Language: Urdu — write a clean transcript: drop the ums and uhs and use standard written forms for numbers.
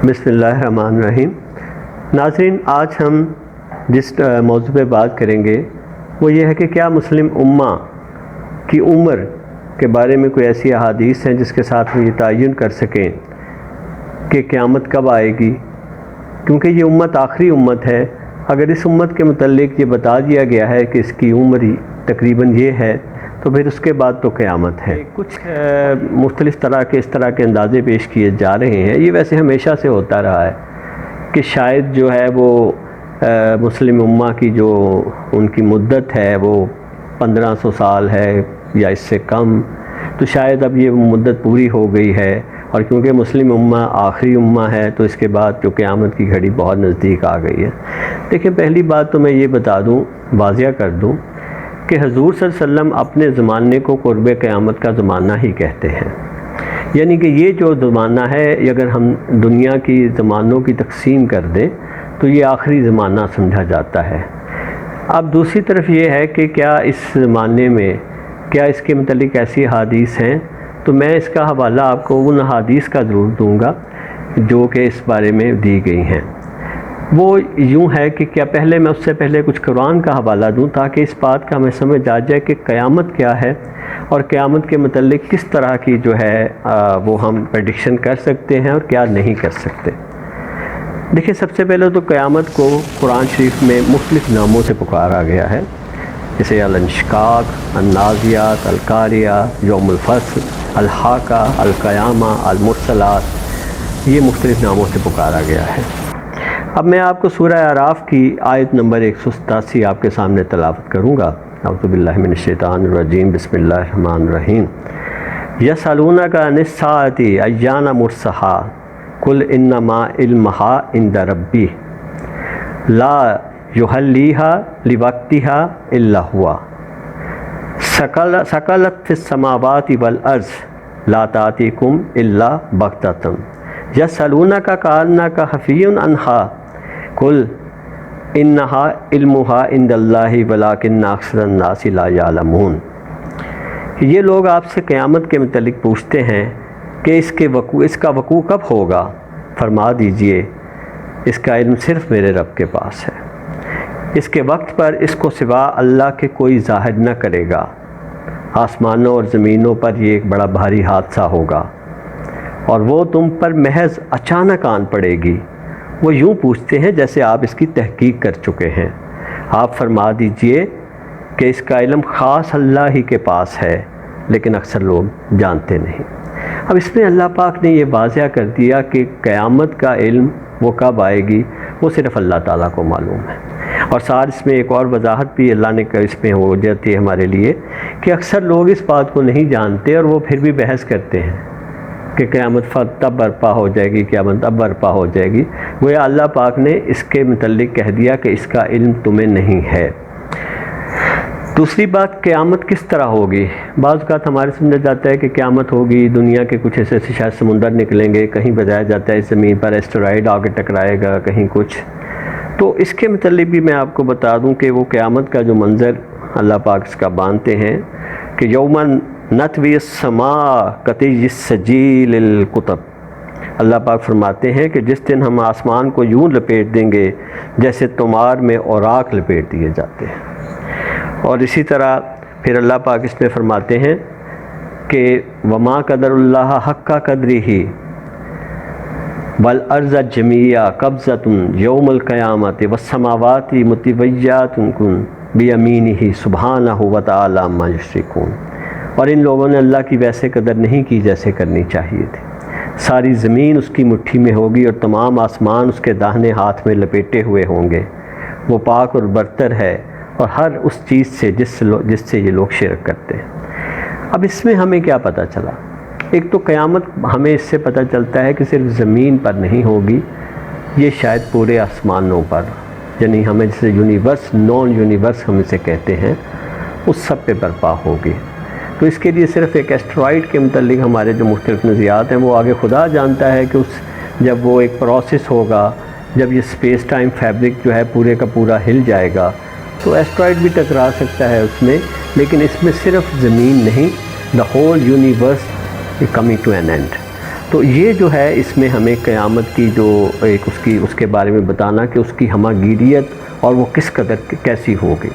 بسم اللہ الرحمن الرحیم۔ ناظرین، آج ہم جس موضوع پہ بات کریں گے وہ یہ ہے کہ کیا مسلم امہ کی عمر کے بارے میں کوئی ایسی احادیث ہیں جس کے ساتھ ہم یہ تعین کر سکیں کہ قیامت کب آئے گی، کیونکہ یہ امت آخری امت ہے۔ اگر اس امت کے متعلق یہ بتا دیا گیا ہے کہ اس کی عمر تقریباً یہ ہے تو پھر اس کے بعد تو قیامت ہے۔ کچھ مختلف طرح کے اندازے پیش کیے جا رہے ہیں۔ یہ ویسے ہمیشہ سے ہوتا رہا ہے کہ شاید جو ہے وہ مسلم امہ کی جو ان کی مدت ہے وہ 1500 سال ہے یا اس سے کم، تو شاید اب یہ مدت پوری ہو گئی ہے، اور کیونکہ مسلم امہ آخری امہ ہے تو اس کے بعد جو قیامت کی گھڑی بہت نزدیک آ گئی ہے۔ دیکھیں، پہلی بات تو میں یہ بتا دوں، واضح کر دوں کہ حضور صلی اللہ علیہ وسلم اپنے زمانے کو قرب قیامت کا زمانہ ہی کہتے ہیں، یعنی کہ یہ جو زمانہ ہے، اگر ہم دنیا کی زمانوں کی تقسیم کر دیں تو یہ آخری زمانہ سمجھا جاتا ہے۔ اب دوسری طرف یہ ہے کہ کیا اس زمانے میں کیا اس کے متعلق ایسی احادیث ہیں، تو میں اس کا حوالہ آپ کو ان احادیث کا ضرور دوں گا جو کہ اس بارے میں دی گئی ہیں۔ وہ یوں ہے کہ کیا پہلے میں اس سے پہلے کچھ قرآن کا حوالہ دوں تاکہ اس بات کا ہمیں سمجھ آ جائے کہ قیامت کیا ہے اور قیامت کے متعلق کس طرح کی جو ہے وہ ہم پریڈکشن کر سکتے ہیں اور کیا نہیں کر سکتے۔ دیکھیں، سب سے پہلے تو قیامت کو قرآن شریف میں مختلف ناموں سے پکارا گیا ہے، جیسے الانشقاق، النازعات، القاریہ، یوم الفصل، الحاقہ، القیامہ، المرسلات، یہ مختلف ناموں سے پکارا گیا ہے۔ اب میں آپ کو سورہ اعراف کی آیت نمبر 187 آپ کے سامنے تلاوت کروں گا۔ اعوذ باللہ من الشیطان الرجیم، بسم اللہ الرحمن الرحیم۔ یسألونک عن الساعۃ ایان مرساها قل انما علمها عند ربی لا یحلیها لوقتها الا هو ثقلت فی السماوات والارض لا تأتیکم الا بغتۃ یسألونک کأنک حفی عنها قل انها علمها عند اللہ ولکن اکثر الناس لا یعلمون۔ یہ لوگ آپ سے قیامت کے متعلق پوچھتے ہیں کہ اس کا وقوع کب ہوگا، فرما دیجئے اس کا علم صرف میرے رب کے پاس ہے، اس کے وقت پر اس کو سوا اللہ کے کوئی ظاہر نہ کرے گا۔ آسمانوں اور زمینوں پر یہ ایک بڑا بھاری حادثہ ہوگا اور وہ تم پر محض اچانک آن پڑے گی۔ وہ یوں پوچھتے ہیں جیسے آپ اس کی تحقیق کر چکے ہیں۔ آپ فرما دیجئے کہ اس کا علم خاص اللہ ہی کے پاس ہے، لیکن اکثر لوگ جانتے نہیں۔ اب اس میں اللہ پاک نے یہ واضح کر دیا کہ قیامت کا علم وہ کب آئے گی وہ صرف اللہ تعالیٰ کو معلوم ہے، اور ساتھ اس میں ایک اور وضاحت بھی اللہ نے اس میں ہو جاتی ہے ہمارے لیے کہ اکثر لوگ اس بات کو نہیں جانتے اور وہ پھر بھی بحث کرتے ہیں کہ قیامت تب برپا ہو جائے گی، قیامت اب برپا ہو جائے گی۔ گویا اللہ پاک نے اس کے متعلق کہہ دیا کہ اس کا علم تمہیں نہیں ہے۔ دوسری بات، قیامت کس طرح ہوگی؟ بعض اوقات ہمارے سمجھا جاتا ہے کہ قیامت ہوگی، دنیا کے کچھ ایسے شاید سمندر نکلیں گے، کہیں بتایا جاتا ہے زمین پر ایسٹرائیڈ آ کے ٹکرائے گا، کہیں کچھ۔ تو اس کے متعلق بھی میں آپ کو بتا دوں کہ وہ قیامت کا جو منظر اللہ پاک اس کا باندھتے ہیں کہ یومن نطوی السماء کطی السجیل القطب، اللہ پاک فرماتے ہیں کہ جس دن ہم آسمان کو یوں لپیٹ دیں گے جیسے تمار میں اوراق لپیٹ دیے جاتے ہیں۔ اور اسی طرح پھر اللہ پاک اس میں فرماتے ہیں کہ وما قدر اللہ حق قدرہ والارض جمیعا قبضۃ یوم القیامۃ والسماوات مطویات بیمینہ سبحانہ وتعالی عما یشرکون۔ اور ان لوگوں نے اللہ کی ویسے قدر نہیں کی جیسے کرنی چاہیے تھی۔ ساری زمین اس کی مٹھی میں ہوگی اور تمام آسمان اس کے داہنے ہاتھ میں لپیٹے ہوئے ہوں گے۔ وہ پاک اور برتر ہے اور ہر اس چیز سے جس سے یہ لوگ شرک کرتے ہیں۔ اب اس میں ہمیں کیا پتہ چلا؟ ایک تو قیامت ہمیں اس سے پتہ چلتا ہے کہ صرف زمین پر نہیں ہوگی، یہ شاید پورے آسمانوں پر، یعنی ہمیں جسے یونیورس، نان یونیورس ہم اسے کہتے ہیں، اس سب پہ برپا ہوگی۔ تو اس کے لیے صرف ایک ایسٹرائیڈ کے متعلق ہمارے جو مختلف نظریات ہیں وہ آگے خدا جانتا ہے کہ جب وہ ایک پروسیس ہوگا، جب یہ اسپیس ٹائم فیبرک جو ہے پورے کا پورا ہل جائے گا تو ایسٹرائیڈ بھی ٹکرا سکتا ہے اس میں، لیکن اس میں صرف زمین نہیں، the whole universe coming to an end. تو یہ جو ہے اس میں ہمیں قیامت کی جو ایک اس کے بارے میں بتانا کہ اس کی ہمہ گیریت اور وہ کس قدر کیسی ہوگی.